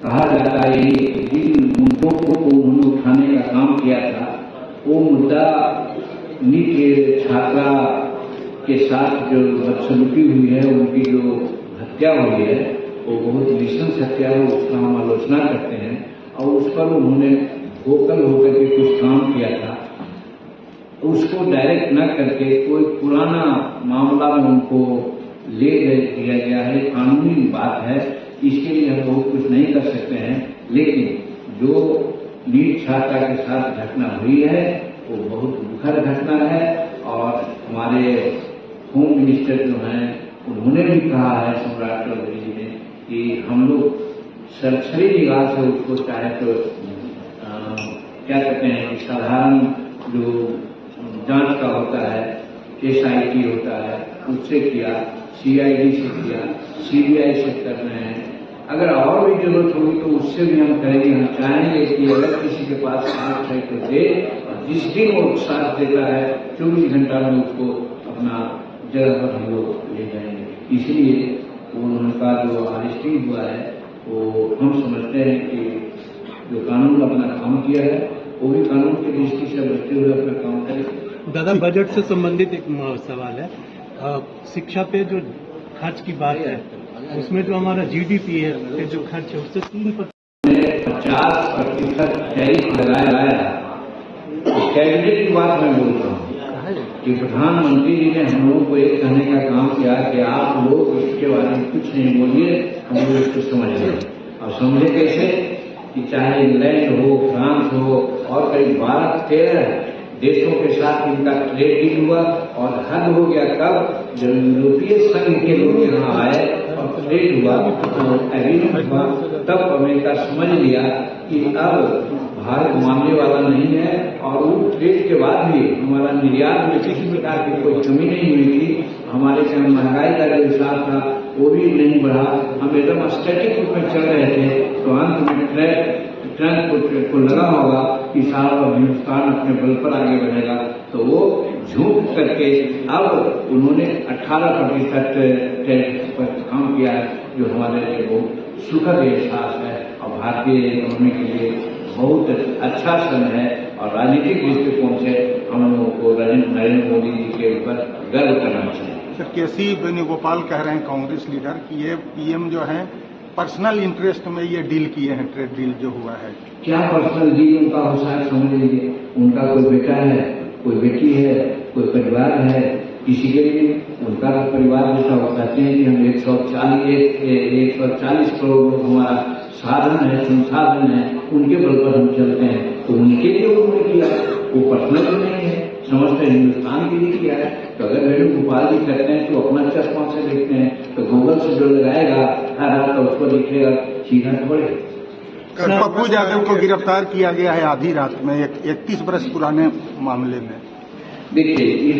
कहा जाता है कि जिन मुद्दों को उन्होंने उठाने का काम किया था, वो मुद्दा नीट छात्रा के साथ जो बदसलूकी हुई है, उनकी जो हत्या हुई है, वो बहुत नृशंस हत्या है, उसका हम आलोचना करते हैं। और उस पर उन्होंने वोकल होकर के कुछ काम किया था, उसको डायरेक्ट न करके कोई पुराना मामला में उनको ले दिया गया है। कानूनी बात है, इसके लिए हम बहुत कुछ नहीं कर सकते हैं, लेकिन जो नीट छात्रा के साथ घटना हुई है वो बहुत दुखद घटना है। और हमारे होम मिनिस्टर जो हैं, उन्होंने भी कहा है, सम्राट चौधरी जी ने, कि हम लोग सरसरी निगाह से उसको चाहे तो क्या कहते हैं कि साधारण जो जांच का होता है, SIT होता है, उससे किया, CID से किया, CBI से कर रहे हैं। अगर और भी जरूरत होगी तो उससे भी हम करेंगे। हम चाहेंगे कि अगर किसी के पास साथ है तो दे, और जिस दिन वो साथ देता है 24 घंटा में उसको अपना जगह पर हम लोग ले जाएंगे। इसलिए उनका जो अरेस्टिंग हुआ है, वो हम समझते हैं कि जो कानून अपना काम किया है, वो भी कानून की दृष्टि से बचते हुए अपना काम करे। दादा, बजट से संबंधित एक सवाल है। शिक्षा पे जो खर्च की बात है, उसमें जो हमारा GDP है, जो खर्च है, उससे 50% टैरिफ लगाया है। कैबिनेट की बात मैं बोल रहा हूँ कि प्रधानमंत्री जी ने हम लोगों को एक कहने का काम किया कि आप लोग इसके बारे में कुछ नहीं बोलिए, हम लोग इसको समझ लें। और समझे कैसे कि चाहे इंग्लैंड हो, फ्रांस हो और कई 12-13 देशों के साथ इनका ट्रेड डील हुआ। और हद हो गया कब, जब यूरोपीय संघ के लोग यहाँ आए और ट्रेड हुआ, तो एग्रीमेंट हुआ, तब अमेरिका समझ लिया कि अब भारत मानने वाला नहीं है। और वो ट्रेड के बाद भी हमारा निर्यात में किसी प्रकार की कोई कमी नहीं हुई थी। हमारे यहाँ महंगाई का जो हिसाब था वो भी नहीं बढ़ा, हम एकदम स्टैटिक रूप में चल रहे थे। तो अंत में ट्रंप को लगा होगा कि साहब हिंदुस्तान अपने बल पर आगे बढ़ेगा, तो वो झूठ करके अब उन्होंने 18% टैरिफ पर काम किया है, जो हमारे लिए बहुत सुखद एहसास है और भारतीय इकोनॉमी के लिए बहुत अच्छा समय है। और राजनीतिक दृष्टिकोण से हम लोगों को नरेंद्र मोदी जी के ऊपर गर्व करना चाहिए। सर, KC वेणुगोपाल कह रहे हैं, कांग्रेस लीडर, कि ये PM जो है पर्सनल इंटरेस्ट में ये डील किए हैं, ट्रेड डील जो हुआ है। क्या पर्सनल डील उनका हो शायद समझ लीजिए। उनका कोई बेटा है, कोई बेटी है, कोई परिवार है, किसी के लिए उनका परिवार जैसा वो कहते हैं कि हम 140 करोड़ लोग हमारा साधन है, संसाधन है, उनके बल पर हम चलते हैं, तो उनके लिए उन्होंने किया, वो पर्सनल तो नहीं है, समझते हिंदुस्तान के लिए किया है। तो अगर वेणुगोपाल जी कहते हैं तो अपना चश्मा से देखते हैं, तो गूगल से जो लगाएगा हर रात तो उसको दिखेगा, सीधा तो बढ़ेगा। पप्पू यादव को गिरफ्तार किया गया है आधी रात में 31 बरस पुराने मामले में। देखिए